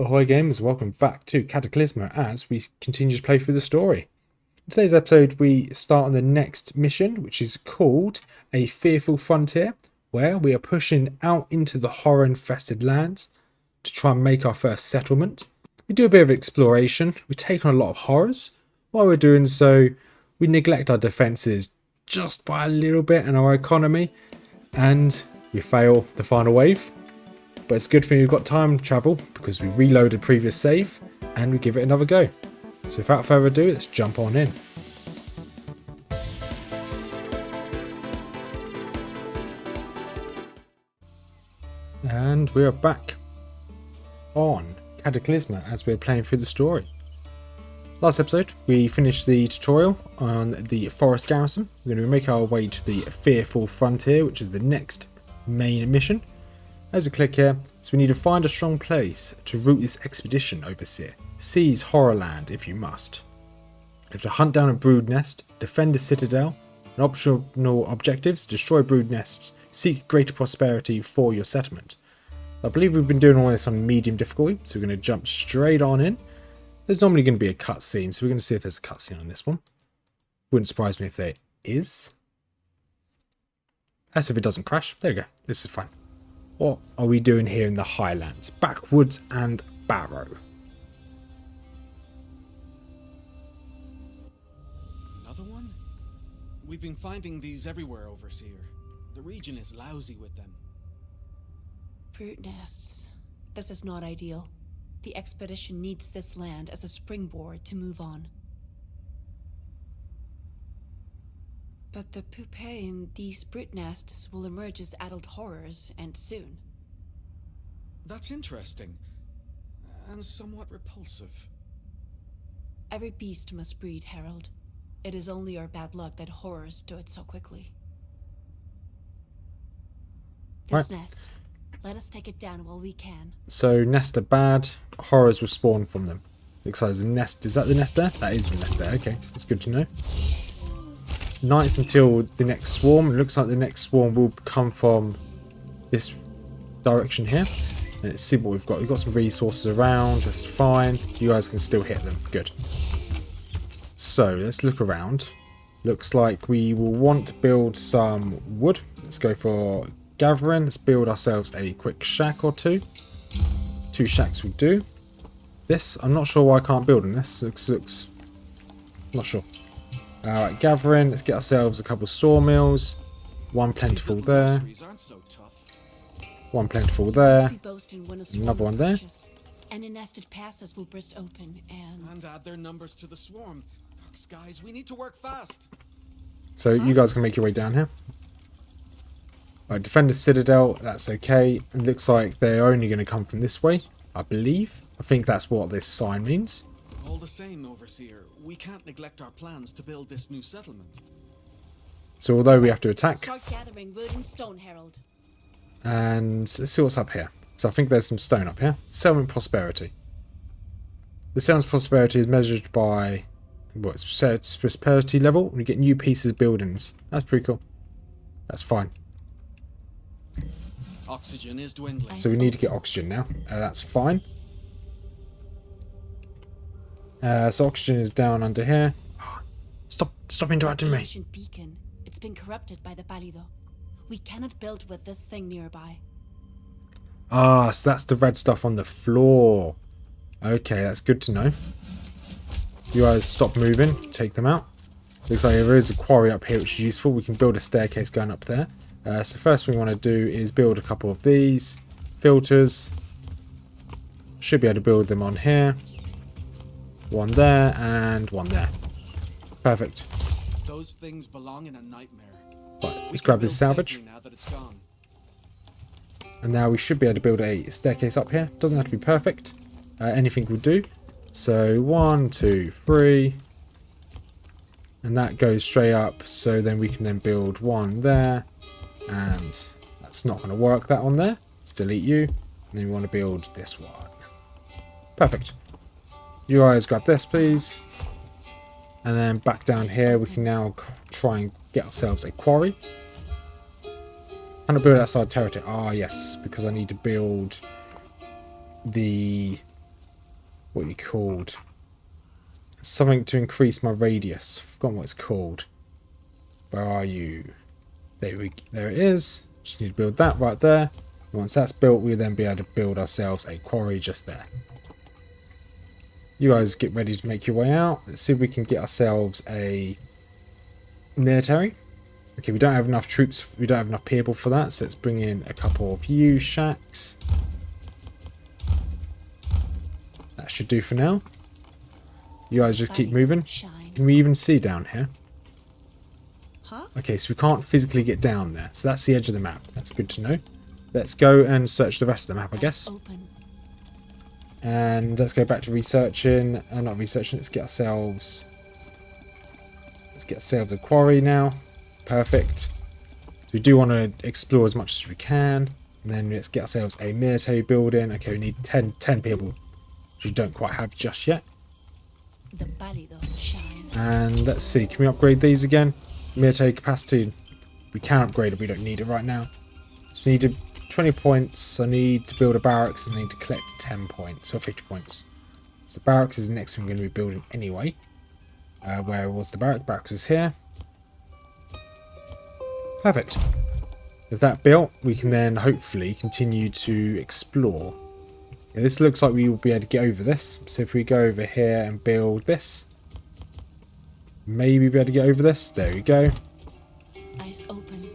Ahoy gamers, welcome back to Cataclismo as we continue to play through the story. In today's episode we start on the next mission, which is called A Fearful Frontier, where we are pushing out into the horror-infested lands to try and make our first settlement. We do a bit of exploration, we take on a lot of horrors. While we're doing so, we neglect our defences just by a little bit and our economy, and we fail the final wave. But it's a good thing we've got time travel because we reloaded previous save and we give it another go. So without further ado, let's jump on in. And we are back on Cataclismo as we're playing through the story. Last episode, we finished the tutorial on the forest garrison. We're going to make our way to the Fearful Frontier, which is the next main mission. As we click here, so we need to find a strong place to route this expedition overseer. Seize Horrorland if you must. You have to hunt down a brood nest, defend a citadel, and optional objectives: destroy brood nests, seek greater prosperity for your settlement. I believe we've been doing all this on medium difficulty, so we're going to jump straight on in. There's normally going to be a cutscene, so we're going to see if there's a cutscene on this one. Wouldn't surprise me if there is. As if it doesn't crash. There we go. This is fine. What are we doing here in the Highlands? Backwoods and Barrow. Another one? We've been finding these everywhere, Overseer. The region is lousy with them. Fruit nests. This is not ideal. The expedition needs this land as a springboard to move on. But the pupae in these brood nests will emerge as adult horrors, and soon. That's interesting. And somewhat repulsive. Every beast must breed, Harold. It is only our bad luck that horrors do it so quickly. This nest. Let us take it down while we can. So nests are bad, horrors will spawn from them. Looks like there's a nest. Is that the nest there? That is the nest there. Okay, that's good to know. Nights until the next swarm. It looks like the next swarm will come from this direction here. And let's see what we've got. We've got some resources around. That's fine. You guys can still hit them. Good. So let's look around. Looks like we will want to build some wood. Let's go for gathering. Let's build ourselves a quick shack or two. 2 shacks will do. This, I'm not sure why I can't build on this. Looks not sure. Alright, gathering. Let's get ourselves a couple of sawmills. One plentiful there. One plentiful there. Another one there. And the nested passes will burst open and add their numbers to the swarm. Guys, we need to work fast. So you guys can make your way down here. Alright, defend the citadel. That's okay. It looks like they're only going to come from this way, I believe. I think that's what this sign means. All the same, Overseer, we can't neglect our plans to build this new settlement. So although we have to attack, start gathering wood and stone, Harold. And let's see what's up here. So I think there's some stone up here. Settlement prosperity. The settlement prosperity is measured by what's prosperity level. We get new pieces of buildings. That's pretty cool. That's fine. Oxygen is dwindling. So we need to get oxygen now. That's fine. So oxygen is down under here. Stop interrupting me. Beacon. It's been corrupted by the Pálido. We cannot build with this thing nearby. Ah, so that's the red stuff on the floor. Okay, that's good to know. You guys stop moving. Take them out. Looks like there is a quarry up here, which is useful. We can build a staircase going up there. So first thing we want to do is build a couple of these filters. Should be able to build them on here. One there and one there. Perfect. Those things belong in a nightmare. Right, let's grab this salvage. Now that it's gone. And now we should be able to build a staircase up here. Doesn't have to be perfect. Anything will do. So 1, 2, 3. And that goes straight up. So then we can then build one there. And that's not going to work, that on there. Let's delete you. And then we want to build this one. Perfect. You guys grab this, please. And then back down here, we can now try and get ourselves a quarry. Can I build outside territory? Ah, yes, because I need to build the what you called. Something to increase my radius. I've forgotten what it's called. Where are you? There it is. Just need to build that right there. Once that's built, we'll then be able to build ourselves a quarry just there. You guys get ready to make your way out. Let's see if we can get ourselves a military. Okay, we don't have enough troops. We don't have enough people for that. So let's bring in a couple of you shacks. That should do for now. You guys just keep moving. Can we even see down here? Huh? Okay, so we can't physically get down there. So that's the edge of the map. That's good to know. Let's go and search the rest of the map, I guess. Open. And let's go back to researching. Not researching, let's get ourselves a quarry now. Perfect. So we do want to explore as much as we can. And then let's get ourselves a military building. Okay, we need 10 people, which we don't quite have just yet. The pálido shines. And let's see, can we upgrade these again? Military capacity. We can upgrade it, we don't need it right now. So we need 20 points. I need to build a barracks and I need to collect 10 points, or 50 points. So barracks is the next thing we're going to be building anyway. Where was the barracks? Barracks is here. Perfect. With that built, we can then hopefully continue to explore. Yeah, this looks like we will be able to get over this. So if we go over here and build this, maybe be able to get over this. There we go. Eyes open.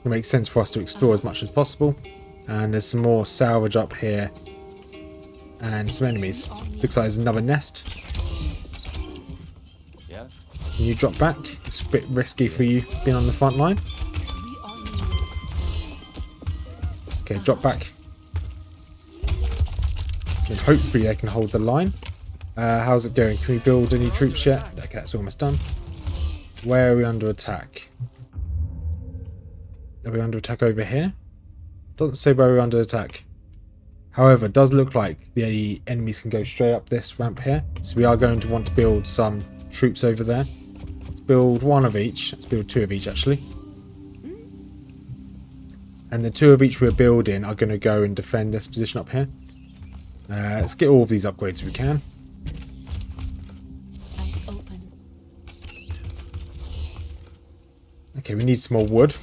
It makes sense for us to explore as much as possible. And there's some more salvage up here. And some enemies. Looks like there's another nest. Yeah. Can you drop back? It's a bit risky for you being on the front line. We are new. Okay, drop back. And hopefully they can hold the line. How's it going? Can we build any troops yet? Okay, that's almost done. Where are we under attack? Are we under attack over here? Doesn't say where we're under attack. However, it does look like the enemies can go straight up this ramp here. So we are going to want to build some troops over there. Let's build one of each. Let's build two of each actually. And the two of each we're building are going to go and defend this position up here. Let's get all of these upgrades we can. Eyes open. Okay, we need some more wood.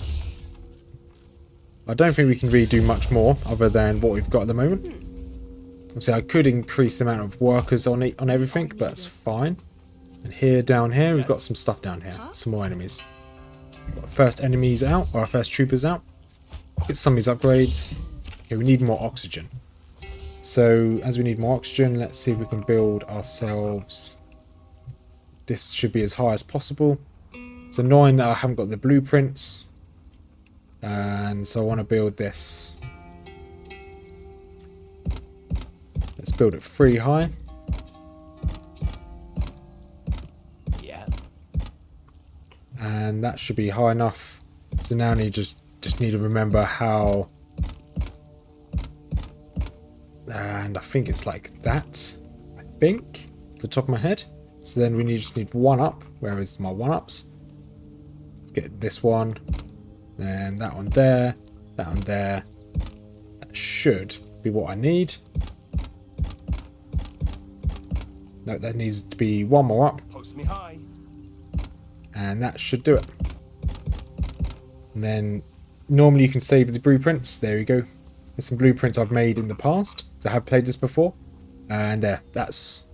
I don't think we can really do much more other than what we've got at the moment. Obviously, I could increase the amount of workers on everything, but that's fine. And here, down here, we've got some stuff down here. Some more enemies. Got our first enemies out, or our first troopers out. Get some of these upgrades. Okay, we need more oxygen. So, as we need more oxygen, let's see if we can build ourselves. This should be as high as possible. It's annoying that I haven't got the blueprints. And so I want to build this. Let's build it 3 high. Yeah. And that should be high enough. So now I just need to remember how. And I think it's like that. I think. Off the top of my head. So then we just need one up. Where is my one ups? Let's get this one. Then that one there. That one there. That should be what I need. No, that needs to be one more up. Post me high. And that should do it. And then normally you can save the blueprints. There we go. There's some blueprints I've made in the past. So I have played this before. And there. That's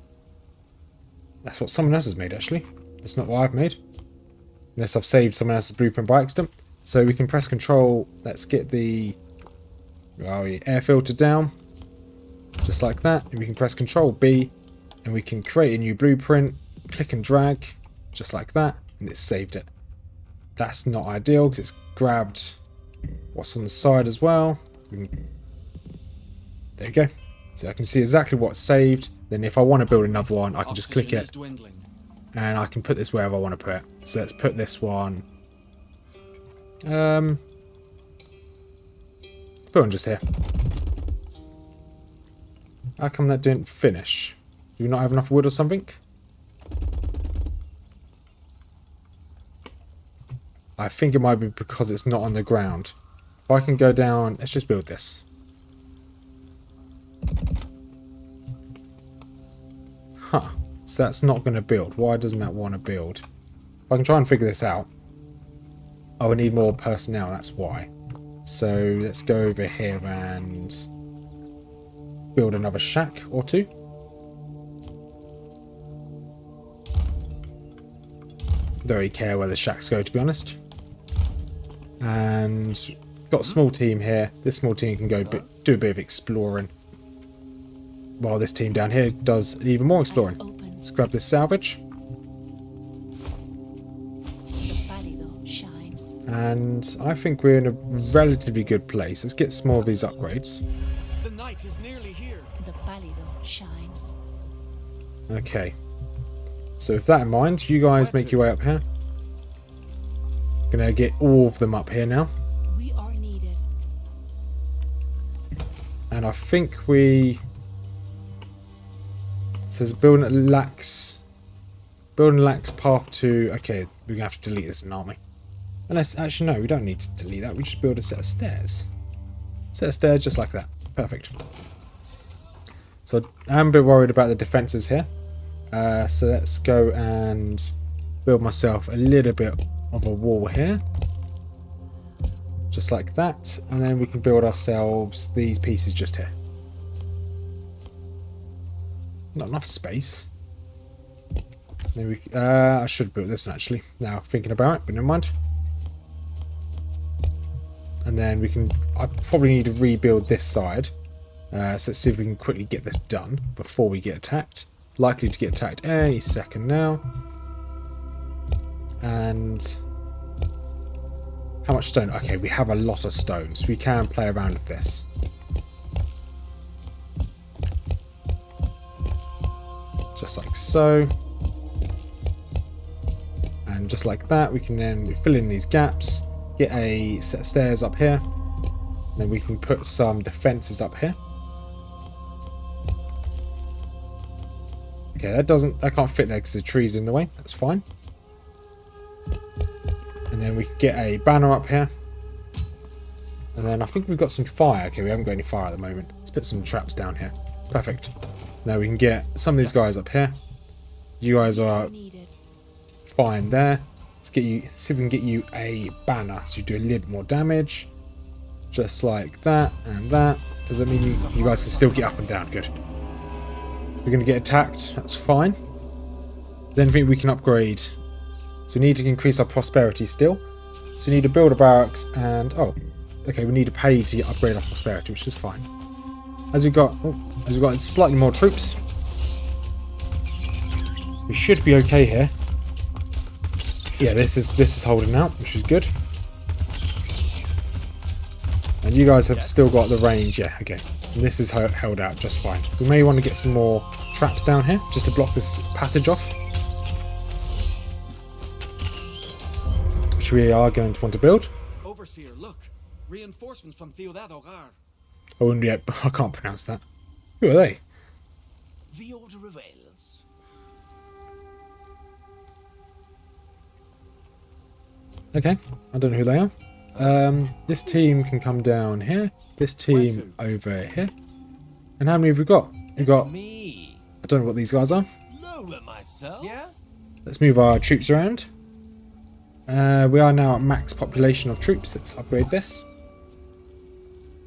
what someone else has made actually. That's not what I've made. Unless I've saved someone else's blueprint by accident. So we can press control. Let's get the air filter down. Just like that. And we can press control B. And we can create a new blueprint. Click and drag. Just like that. And it's saved it. That's not ideal because it's grabbed what's on the side as well. There you go. So I can see exactly what's saved. Then if I want to build another one, I can just click it. And I can put this wherever I want to put it. So let's put this one. Put one just here. How come that didn't finish? Do we not have enough wood or something? I think it might be because it's not on the ground. If I can go down, let's just build this. Huh. So that's not going to build. Why doesn't that want to build? I can try and figure this out. Oh, I need more personnel, that's why. So let's go over here and build another shack or two. Don't really care where the shacks go, to be honest. And got a small team here. This small team can go do a bit of exploring, while this team down here does even more exploring. Let's grab this salvage. And I think we're in a relatively good place. Let's get some more of these upgrades. The night is nearly here. The pálido shines. Okay. So with that in mind, you guys make your way up here. Gonna get all of them up here now. We are needed. And I think we... It says building lacks path to... Okay, we're gonna have to delete this, aren't we? Unless, actually no, we don't need to delete that. We just build a set of stairs. Set of stairs just like that. Perfect. So I'm a bit worried about the defences here. So let's go and build myself a little bit of a wall here. Just like that. And then we can build ourselves these pieces just here. Not enough space. Maybe I should build this one actually. Now thinking about it, but never mind. And then we can... I probably need to rebuild this side. So let's see if we can quickly get this done before we get attacked. Likely to get attacked any second now. And... How much stone? Okay, we have a lot of stones. We can play around with this. Just like so. And just like that, we can then fill in these gaps. Get a set of stairs up here. Then we can put some defences up here. Okay, that can't fit there because the tree's in the way. That's fine. And then we can get a banner up here. And then I think we've got some fire. Okay, we haven't got any fire at the moment. Let's put some traps down here. Perfect. Now we can get some of these guys up here. You guys are fine there. Let's get you, see if we can get you a banner so you do a little bit more damage. Just like that and that. Does that mean you guys can still get up and down? Good. We're going to get attacked. That's fine. Is there anything we can upgrade? So we need to increase our prosperity still. So we need to build a barracks and... Oh, okay, we need to pay to upgrade our prosperity, which is fine. As we've got slightly more troops, we should be okay here. Yeah, this is holding out, which is good. And you guys have still got the range. Yeah, okay. And this is held out just fine. We may want to get some more traps down here just to block this passage off, which we are going to want to build. Overseer, look. Reinforcements from Theodad Ogar. Oh, and yeah, I can't pronounce that. Who are they? The order avails. Okay, I don't know who they are. This team can come down here. This team over here. And how many have we got? We've got... Me. I don't know what these guys are. Lower myself. Yeah. Let's move our troops around. We are now at max population of troops. Let's upgrade this.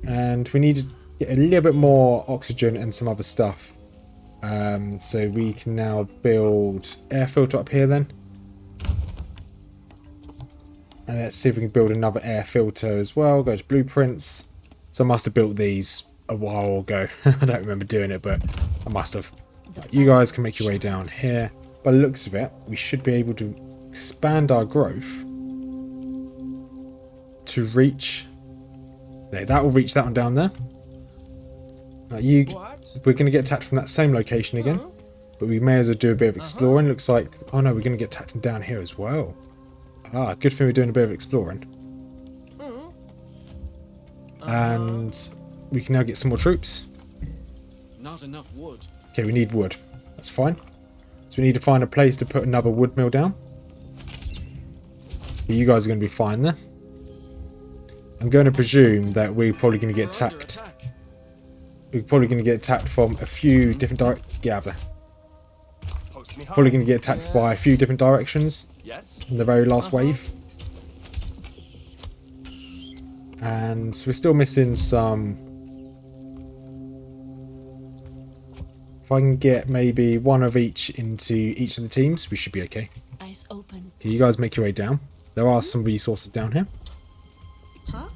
And we need to get a little bit more oxygen and some other stuff. So we can now build air filter up here then. And let's see if we can build another air filter as well. Go to blueprints. So I must have built these a while ago. I don't remember doing it, but I must have. You guys can make your way down here. By the looks of it, we should be able to expand our growth to reach... There, that will reach that one down there. We're going to get attacked from that same location again. But we may as well do a bit of exploring. Looks like... Oh no, we're going to get attacked from down here as well. Ah, good thing we're doing a bit of exploring. And we can now get some more troops. Not enough wood. Okay, we need wood. That's fine. So we need to find a place to put another wood mill down. But you guys are going to be fine there. I'm going to presume that we're probably going to get attacked. We're probably going to get attacked from a few different directions. Get out of there. Probably going to get attacked by a few different directions Yes. in the very last wave. And we're still missing some. If I can get maybe one of each into each of the teams, we should be okay. Eyes open. Okay, you guys make your way down. There are some resources down here. Huh?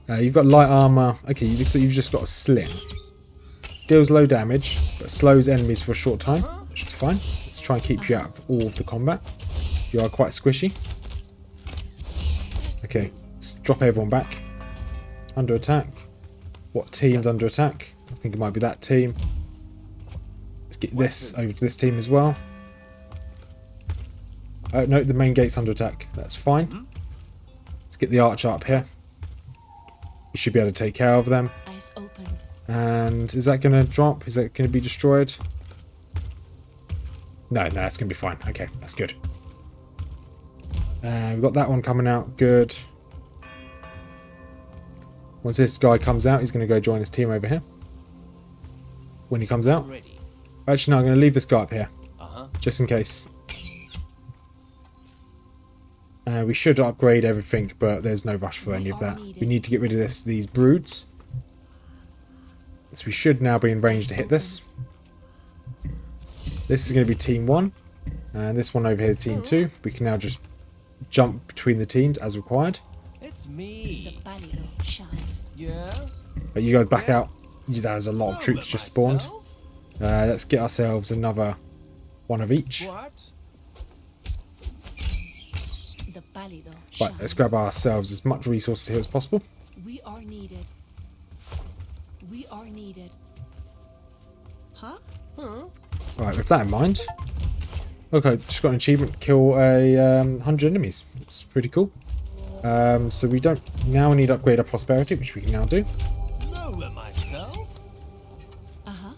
You've got light armor. Okay, so you've just got a sling. Deals low damage, but slows enemies for a short time, which is fine. Let's try and keep you out of all of the combat. You are quite squishy. Okay, let's drop everyone back. Under attack. What team's under attack? I think it might be that team. Let's get this over to this team as well. No, the main gate's under attack. That's fine. Let's get the archer up here. You should be able to take care of them. Eyes open. And is that going to drop? Is that going to be destroyed? No, it's going to be fine. Okay, that's good. We've got that one coming out. Good. Once this guy comes out, he's going to go join his team over here. When he comes out. Ready. Actually, no, I'm going to leave this guy up here. Uh-huh. Just in case. We should upgrade everything, but there's no rush for any of that. We need to get rid of these broods. So we should now be in range to hit this. This is going to be team 1. And this one over here is team 2. We can now just jump between the teams as required. It's The me. pálido shines. Yeah. But you guys back out. There's a lot of troops just spawned. Let's get ourselves another one of each. What? The pálido Right, shines. let's grab ourselves as much resources here as possible. We are needed. We are needed. Huh? Right, with that in mind. Okay, just got an achievement, kill a 100 enemies. It's pretty cool. So we don't now need to upgrade our prosperity, which we can now do. Lower myself. Uh-huh.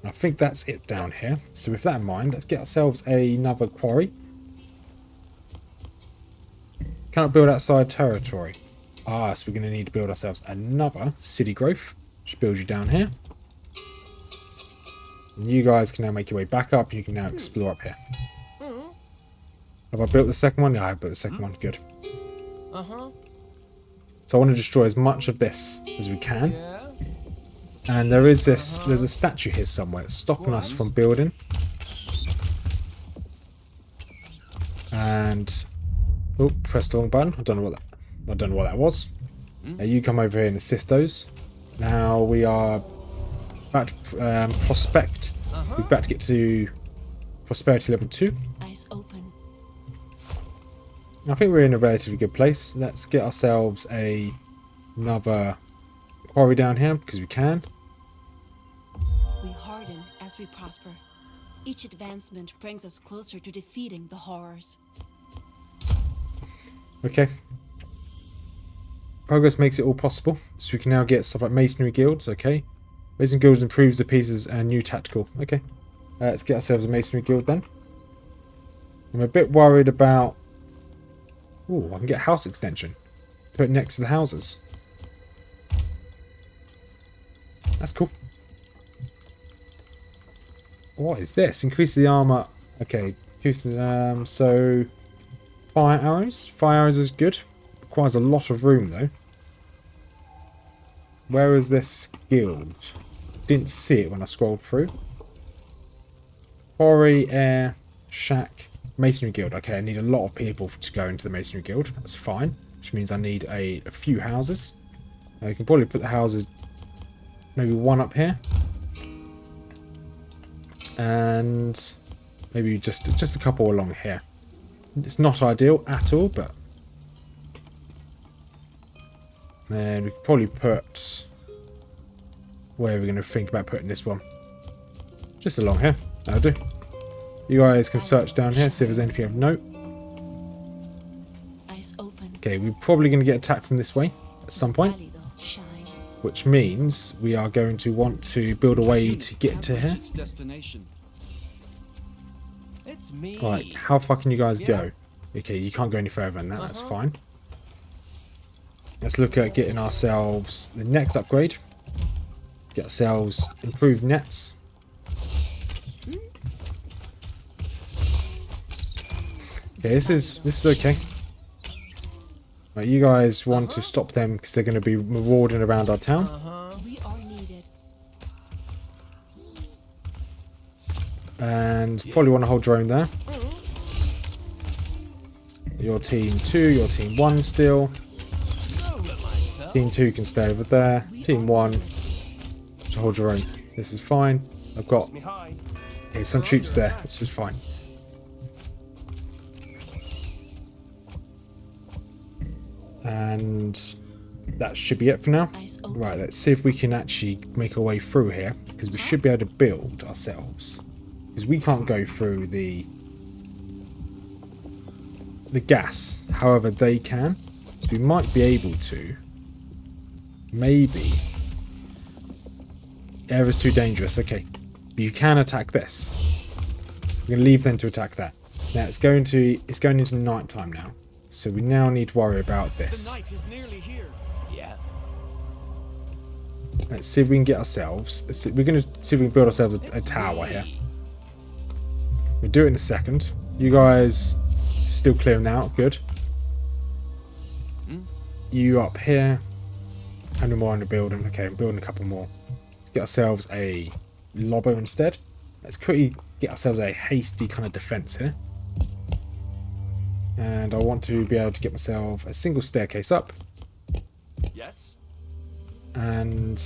I think that's it down here. So with that in mind, let's get ourselves another quarry. Cannot build outside territory. So we're going to need to build ourselves another city growth, which builds you down here. And you guys can now make your way back up. You can now explore up here. Have I built the second one? Yeah, I built the second one. Good. Uh-huh. So I want to destroy as much of this as we can. Yeah. And there is this, there's a statue here somewhere that's stopping us from building. And, oh, pressed the wrong button. I don't know what that was. Now you come over here and assist those. Now we are about to prospect. We're about to get to prosperity level 2. Eyes open. I think we're in a relatively good place. Let's get ourselves another quarry down here because we can. We harden as we prosper. Each advancement brings us closer to defeating the horrors. Okay. Progress makes it all possible. So we can now get stuff like masonry guilds. Okay. Masonry guilds improves the pieces and new tactical. Okay. Let's get ourselves a masonry guild then. I'm a bit worried about... Ooh, I can get a house extension. Put it next to the houses. That's cool. What is this? Increase the armor. Okay. So... Fire arrows. Fire arrows is good. Requires a lot of room though. Where is this guild? Didn't see it when I scrolled through. Quarry, air, shack, masonry guild. Okay, I need a lot of people to go into the masonry guild. That's fine. Which means I need a few houses. You can probably put the houses, maybe one up here. And maybe just a couple along here. It's not ideal at all, but then we could probably put... Where are we going to think about putting this one? Just along here. That'll do. You guys can search down here, see if there's anything of note. Eyes open. Okay, we're probably going to get attacked from this way at some point, Pálido shines. which means we are going to want to build a way to get to here. Its destination. It's me. Right, how far can you guys go? Okay, you can't go any further than that, that's fine. Let's look at getting ourselves the next upgrade. Get ourselves improved nets. Okay, this is okay. Right, you guys want to stop them because they're going to be marauding around our town. We are needed. And probably want to hold your own there. Your team 2, your team 1 still. Team 2 can stay over there. Team 1, just hold your own. This is fine. I've got some troops there. This is fine. And that should be it for now. Right, let's see if we can actually make our way through here, because we should be able to build ourselves. Because we can't go through the gas. However, they can. So we might be able to. Maybe. Air is too dangerous. Okay. But you can attack this. We're going to leave them to attack that. Now it's going into night time now. So we now need to worry about this. The night is nearly here. Yeah. Let's see if we can get ourselves. We're going to see if we can build ourselves a tower here. We'll do it in a second. You guys still clearing out. Good. You up here. How many more in the building? Okay, I'm building a couple more. Let's get ourselves a lobber instead. Let's quickly get ourselves a hasty kind of defense here. And I want to be able to get myself a single staircase up. Yes. And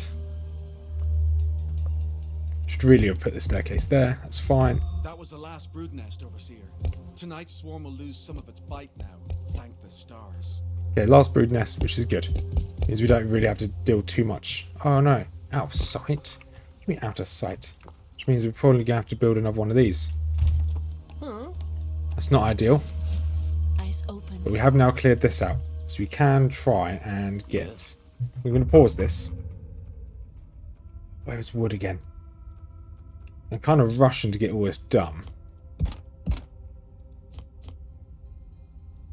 should really have put the staircase there. That's fine. That was the last brood nest, Overseer. Tonight's swarm will lose some of its bite now. Thank the stars. Okay, last brood nest, which is good. Means we don't really have to deal too much. Oh no, out of sight? What do you mean out of sight? Which means we're probably going to have to build another one of these. That's not ideal. Eyes open. But we have now cleared this out. So we can try and get... We're going to pause this. Where's wood again? I'm kind of rushing to get all this done.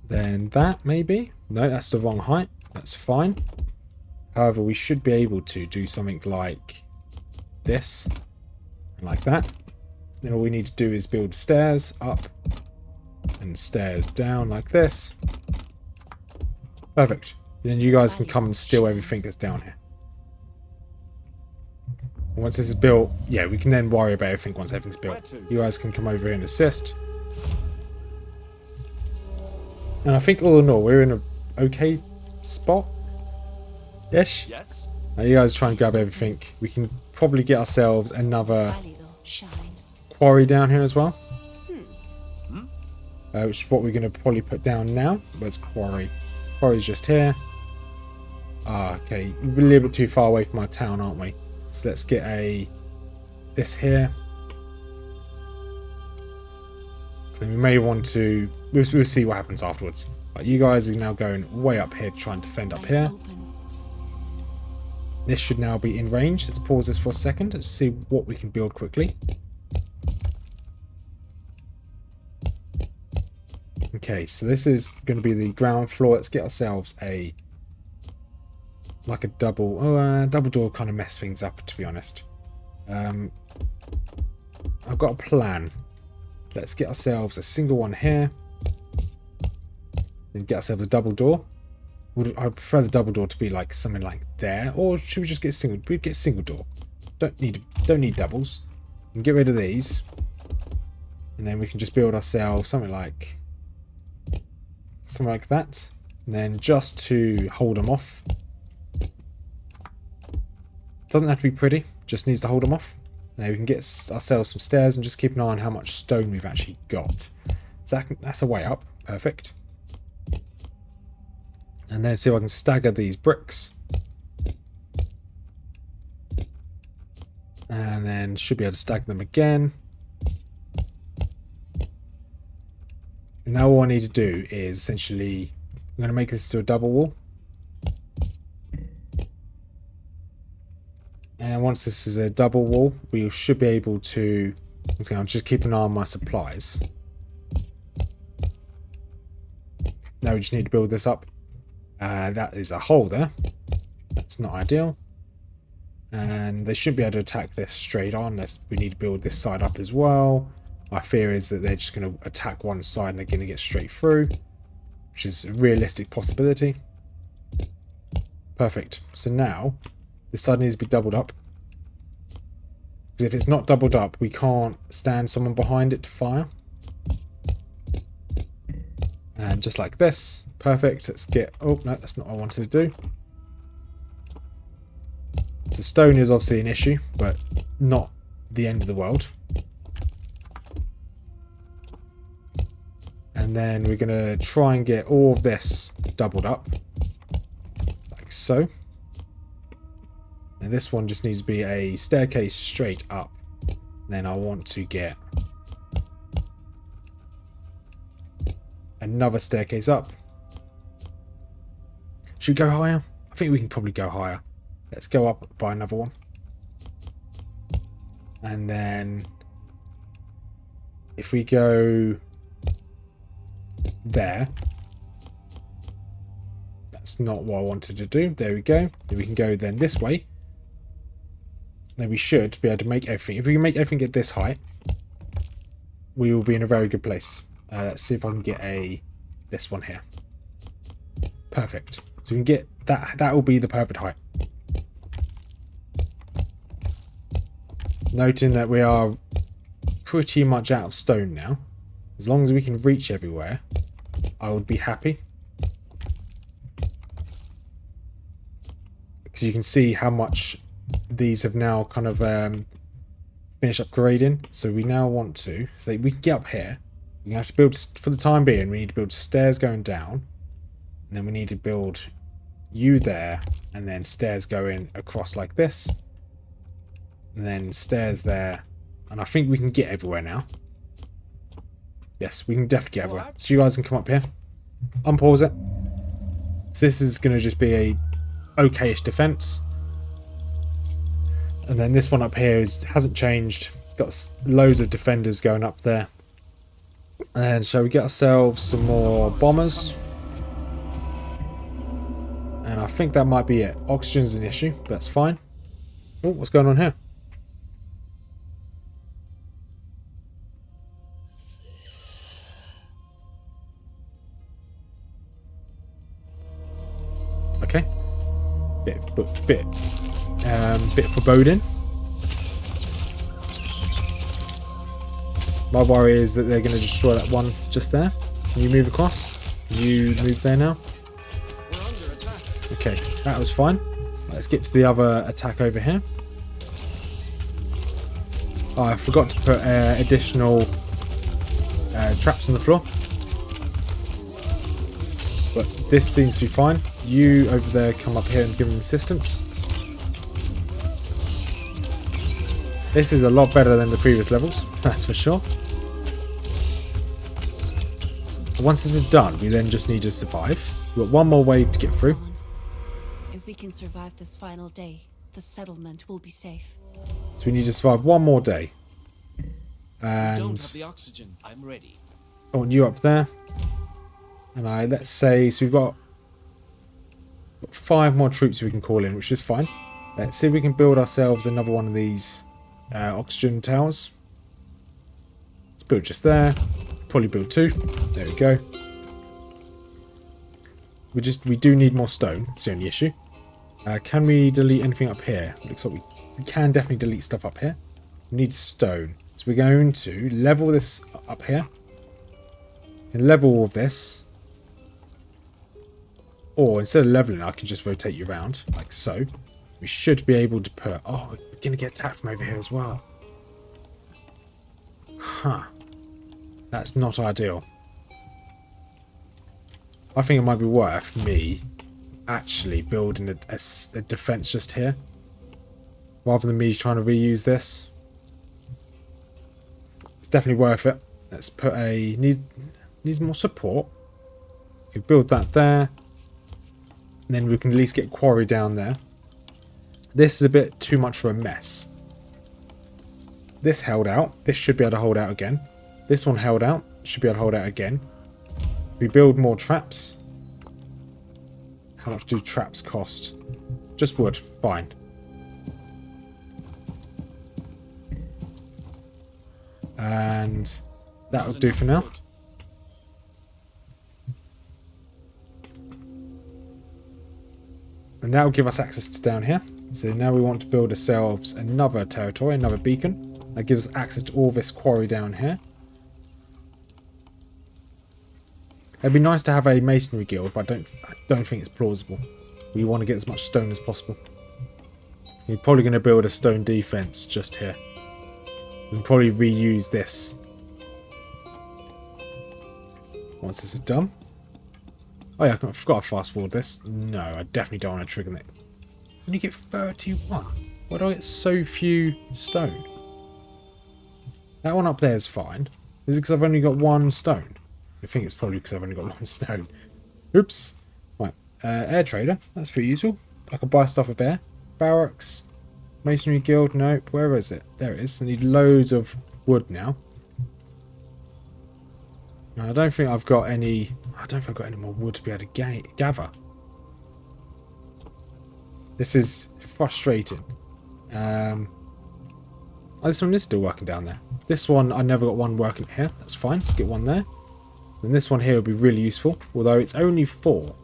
Then that, maybe? No, that's the wrong height. That's fine. However, we should be able to do something like this. And like that. Then all we need to do is build stairs up. And stairs down like this. Perfect. Then you guys can come and steal everything that's down here. Once this is built, yeah, we can then worry about everything once everything's built. You guys can come over here and assist. And I think all in all, we're in a okay spot. Ish. Yes. Now you guys try and grab everything. We can probably get ourselves another quarry down here as well. Which is what we're going to probably put down now. Where's quarry? Quarry's just here. Ah, okay. We're a little bit too far away from our town, aren't we? So let's get this here. And we may want to... We'll see what happens afterwards. But you guys are now going way up here to try and defend up here. This should now be in range. Let's pause this for a second. Let's see what we can build quickly. Okay, so this is going to be the ground floor. Let's get ourselves a double. Oh, double door kind of mess things up, to be honest. I've got a plan. Let's get ourselves a single one here. Then get ourselves a double door. I prefer the double door to be like something like there, or should we just get single? We get single door. Don't need doubles. We can get rid of these, and then we can just build ourselves something like that. And then just to hold them off. Doesn't have to be pretty. Just needs to hold them off. Now we can get ourselves some stairs and just keep an eye on how much stone we've actually got. So that's a way up. Perfect. And then see if I can stagger these bricks. And then should be able to stagger them again. And now all I need to do is essentially... I'm going to make this to a double wall. And once this is a double wall, we should be able to... I'm just keeping an eye on my supplies. Now we just need to build this up. That is a hole there. That's not ideal. And they shouldn't be able to attack this straight on. We need to build this side up as well. My fear is that they're just going to attack one side and they're going to get straight through, which is a realistic possibility. Perfect. So now this side needs to be doubled up. Because if it's not doubled up, we can't stand someone behind it to fire. And just like this. Perfect. Let's get... Oh, no, that's not what I wanted to do. So stone is obviously an issue, but not the end of the world. And then we're going to try and get all of this doubled up. Like so. And this one just needs to be a staircase straight up. Then I want to get another staircase up. Should we go higher? I think we can probably go higher. Let's go up by another one. And then if we go there, that's not what I wanted to do. There we go. Then we can go then this way. Then we should be able to make everything. If we can make everything at this height, we will be in a very good place. Let's see if I can get this one here. Perfect. So we can get that. That will be the perfect height. Noting that we are pretty much out of stone now. As long as we can reach everywhere, I would be happy. Because you can see how much these have now kind of finished upgrading. So we now want to, so we can get up here. We have to build, for the time being, we need to build stairs going down. And then we need to build you there. And then stairs going across like this. And then stairs there. And I think we can get everywhere now. Yes, we can definitely get everywhere. So you guys can come up here. Unpause it. So this is going to just be a okayish defense. And then this one up here hasn't changed. Got loads of defenders going up there. And shall we get ourselves some more bombers? And I think that might be it. Oxygen's an issue, but that's fine. Oh, what's going on here? Okay. Bit foreboding. My worry is that they're going to destroy that one just there. Can you move across? Can you move there now? We're under attack. Okay, that was fine. Let's get to the other attack over here. Oh, I forgot to put additional traps on the floor. But this seems to be fine. You over there come up here and give them assistance. This is a lot better than the previous levels, that's for sure. Once this is done, we then just need to survive. We've got one more wave to get through. If we can survive this final day, the settlement will be safe. So we need to survive one more day. We don't And have the oxygen. I'm ready. I want you up there. And let's say, so we've got 5 more troops we can call in, which is fine. Let's see if we can build ourselves another one of these oxygen towers. Let's build just there. Probably build 2. There we go. We do need more stone. That's the only issue. Can we delete anything up here? Looks like we can definitely delete stuff up here. We need stone. So we're going to level this up here. And level all of this. Or instead of leveling, I can just rotate you around, like so. We should be able to put... Oh, we're going to get attacked from over here as well. Huh. That's not ideal. I think it might be worth me actually building a defense just here. Rather than me trying to reuse this. It's definitely worth it. Let's put a... Needs more support. We can build that there. And then we can at least get quarry down there. This is a bit too much for a mess. This held out. This should be able to hold out again. This one held out. Should be able to hold out again. We build more traps. How much do traps cost? Just wood. Fine. And that'll do for now. And that will give us access to down here. So now we want to build ourselves another territory, another beacon. That gives us access to all this quarry down here. It'd be nice to have a masonry guild, but I don't think it's plausible. We want to get as much stone as possible. We're probably going to build a stone defense just here. We can probably reuse this once this is done. Oh yeah, I forgot to fast forward this. No, I definitely don't want to trigger it. And you get 31. Why do I get so few stone? That one up there is fine. Is it because I've only got 1 stone? I think it's probably because I've only got 1 stone. Oops. Right, air trader. That's pretty useful. I can buy stuff up there. Barracks. Masonry guild. Nope. Where is it? There it is. I need loads of wood now. I don't think I've got any. I don't think I've got any more wood to be able to gather. This is frustrating. Oh, this one is still working down there. This one, I never got one working here. That's fine. Let's get one there. And this one here will be really useful. Although it's only 4.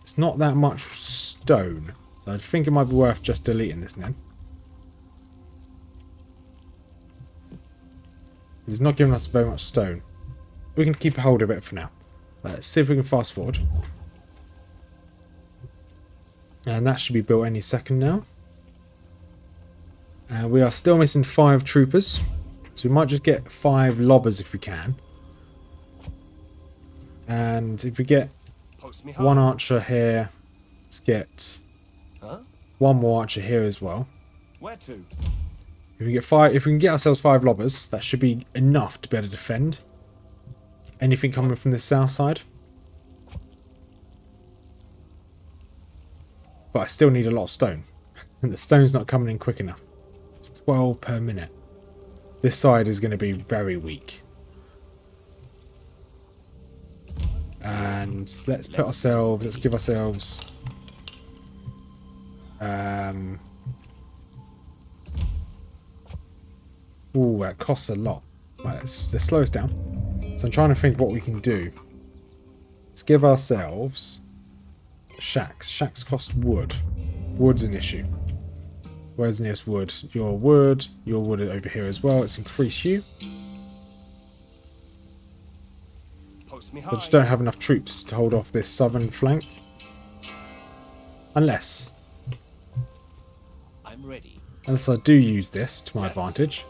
It's not that much stone. So I think it might be worth just deleting this now. It's not giving us very much stone. We can keep a hold of it for now. Let's see if we can fast forward. And that should be built any second now. We are still missing 5 troopers. So we might just get 5 lobbers if we can. And if we get 1 archer here, let's get 1 more archer here as well. Where to? If we get 5, if we can get ourselves 5 lobbers, that should be enough to be able to defend anything coming from the south side. But I still need a lot of stone. And the stone's not coming in quick enough. It's 12 per minute. This side is going to be very weak. And let's give ourselves ooh, that costs a lot. Right, let's slow us down. So I'm trying to think what we can do. Let's give ourselves shacks. Shacks cost wood. Wood's an issue. Where's the nearest wood? Your wood over here as well. Let's increase you. I just don't have enough troops to hold off this southern flank. Unless I'm ready. Unless I do use this to my advantage.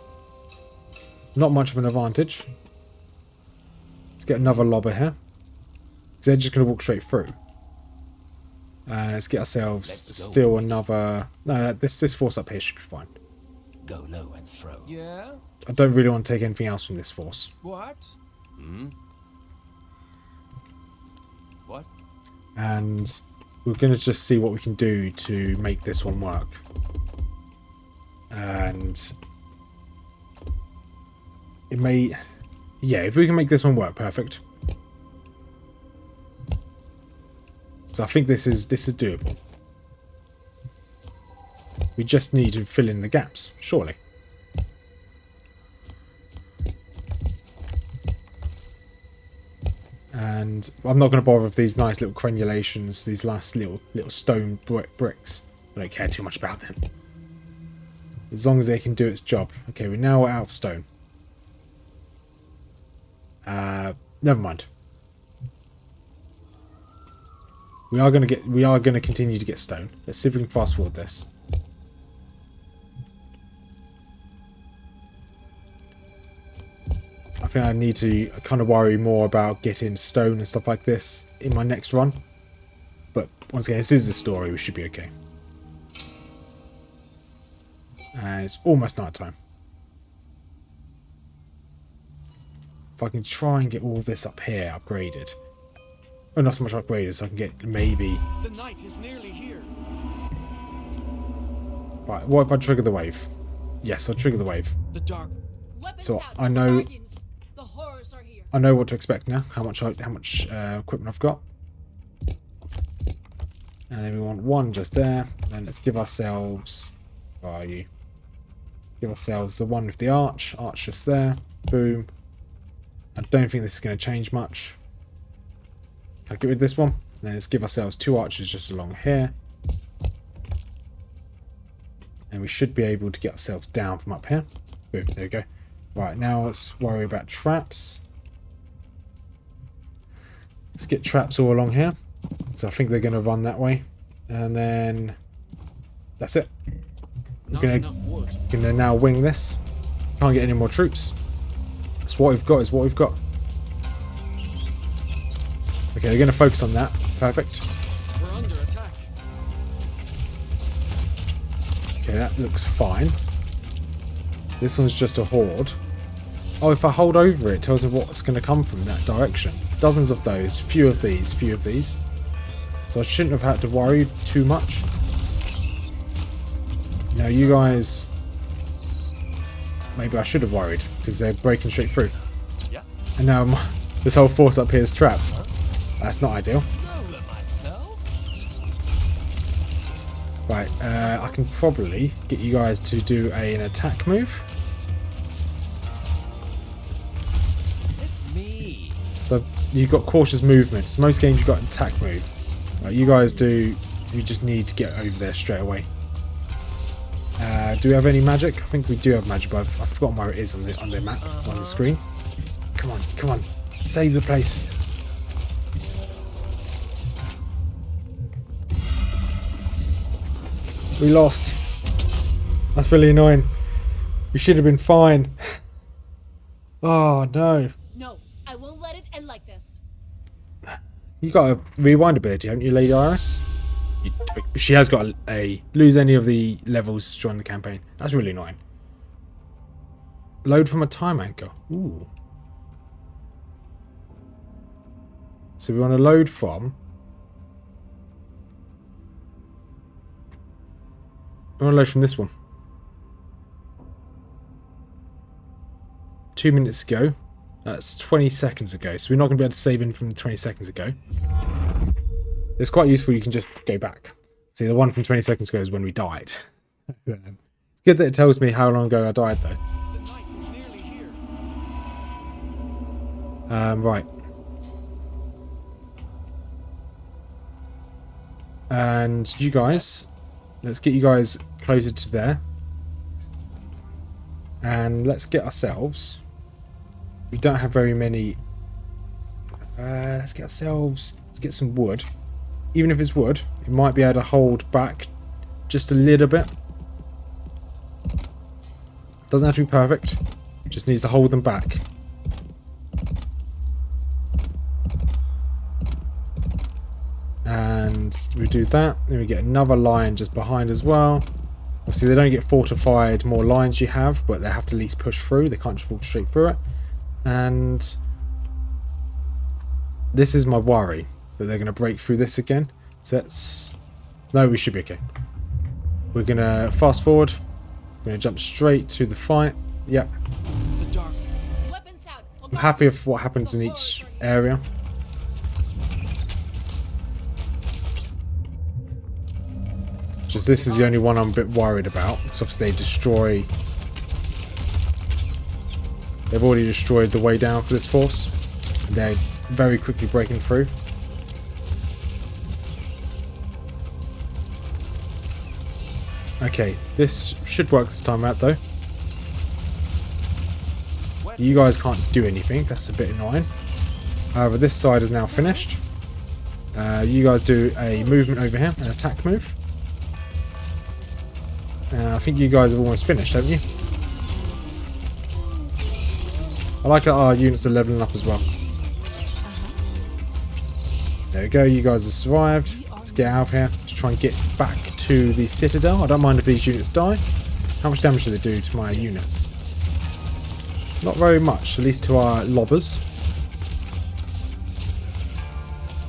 Not much of an advantage. Let's get another lobber here. So they're just going to walk straight through. Let's get ourselves still another. No, this force up here should be fine. Go low and throw. Yeah. I don't really want to take anything else from this force. What? Hmm. What? And we're going to just see what we can do to make this one work. And it may, yeah, if we can make this one work, perfect. So I think this is doable. We just need to fill in the gaps, surely. And I'm not going to bother with these nice little crenulations, these last little stone bricks. I don't care too much about them. As long as they can do its job. Okay, we're now out of stone. Never mind. We are going to continue to get stone. Let's see if we can fast forward this. I think I need to kind of worry more about getting stone and stuff like this in my next run. But once again, this is the story. We should be okay. And it's almost night time. If I can try and get all this up here upgraded. Oh, not so much upgraded, so I can get maybe... The night is nearly here. Right, what if I trigger the wave? Yes, I'll trigger the wave. The dark. So I know what to expect now. How much equipment I've got. And then we want 1 just there. And let's give ourselves... Where are you? Give ourselves the one with the arch. Arch just there. Boom. I don't think this is going to change much. I'll get rid of this one. Then let's give ourselves 2 archers just along here. And we should be able to get ourselves down from up here. Boom, there we go. Right, now let's worry about traps. Let's get traps all along here. So I think they're going to run that way. And then that's it. We're going to now wing this. Can't get any more troops. That's what we've got, is what we've got. Okay, they're going to focus on that. Perfect. We're under attack. Okay, that looks fine. This one's just a horde. Oh, if I hold over it, it tells me what's going to come from that direction. Dozens of those, few of these, few of these. So I shouldn't have had to worry too much. Now you guys... Maybe I should have worried, because they're breaking straight through. Yeah. And now this whole force up here is trapped. That's not ideal. Right, I can probably get you guys to do an attack move. It's me. So you've got cautious movements. Most games you've got an attack move. Right, you guys do. You just need to get over there straight away. Do we have any magic? I think we do have magic, but I've forgotten where it is on the map, on the screen. Come on, come on, save the place. We lost. That's really annoying. We should have been fine. Oh no. No, I won't let it end like this. You got a rewind ability, haven't you, Lady Iris? She has got a lose any of the levels during the campaign. That's really annoying. Load from a time anchor. Ooh. So we want to load from... We want to load from this one. 2 minutes ago. That's 20 seconds ago. So we're not going to be able to save in from 20 seconds ago. It's quite useful. You can just go back. See, the one from 20 seconds ago is when we died. It's good that it tells me how long ago I died, though. The knight is nearly here. Right. And you guys, let's get you guys closer to there. And let's get ourselves... We don't have very many... let's get ourselves... Let's get some wood. Even if it's wood, it might be able to hold back just a little bit. Doesn't have to be perfect. Just needs to hold them back. And we do that. Then we get another line just behind as well. Obviously they don't get fortified more lines you have, but they have to at least push through. They can't just walk straight through it. And this is my worry, that they're going to break through this again. So let's... No, we should be okay. We're going to fast forward. We're going to jump straight to the fight. Yep. The dark. I'm happy with what happens in each area. Just this is the only one I'm a bit worried about. Because obviously they destroy... They've already destroyed the way down for this force. They're very quickly breaking through. Okay, this should work this time out though. You guys can't do anything, that's a bit annoying. However, this side is now finished. You guys do a movement over here, an attack move. I think you guys have almost finished, haven't you? I like that our units are leveling up as well. There we go, you guys have survived. Let's get out of here. Let's try and get back to the Citadel. I don't mind if these units die. How much damage do they do to my units? Not very much, at least to our lobbers.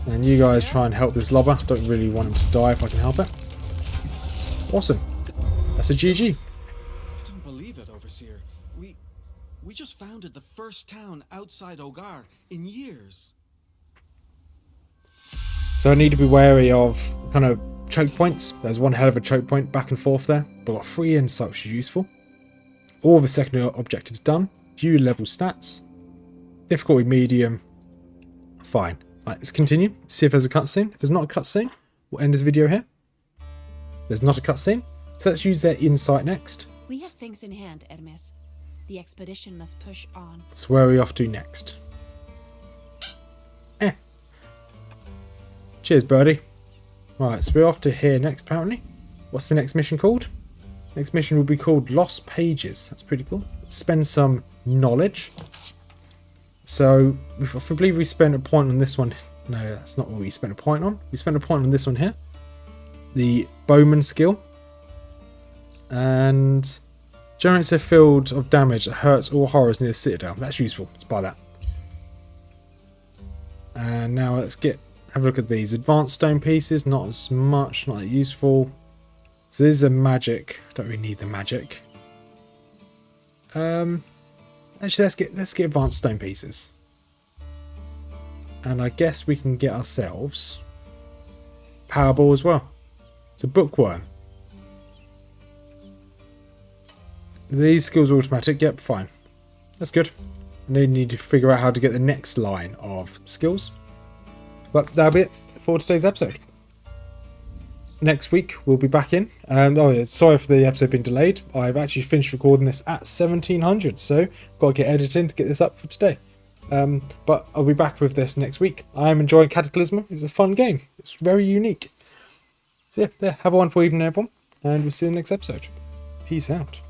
And you guys try and help this lobber. Don't really want him to die if I can help it. Awesome. That's a GG. I don't believe it, Overseer. We just founded the first town outside Ogar in years. So I need to be wary of kind of choke points. There's one hell of a choke point back and forth there. But I've got 3 insight, which is useful. All of the secondary objectives done. View level stats. Difficulty medium. Fine. Right, let's continue. See if there's a cutscene. If there's not a cutscene, we'll end this video here. There's not a cutscene. So let's use their insight next. We have things in hand, Hermes. The expedition must push on. So where are we off to next? Cheers, birdie. Right, so we're off to here next, apparently. What's the next mission called? Next mission will be called Lost Pages. That's pretty cool. Spend some knowledge. So, I believe we spent a point on this one. No, that's not what we spent a point on. We spent a point on this one here. The bowman skill. And generates a field of damage that hurts all horrors near the citadel. That's useful. Let's buy that. And now let's have a look at these. Advanced stone pieces, not as much, not that useful. So this is a magic. Don't really need the magic. Actually, let's get advanced stone pieces. And I guess we can get ourselves Powerball as well. It's a bookworm. These skills are automatic. Yep, fine. That's good. I need to figure out how to get the next line of skills. But that'll be it for today's episode. Next week we'll be back in. Oh yeah, sorry for the episode being delayed. I've actually finished recording this at 1700, so got to get editing to get this up for today. But I'll be back with this next week. I am enjoying Cataclismo. It's a fun game. It's very unique. So yeah, have a wonderful evening, everyone, and we'll see you in the next episode. Peace out.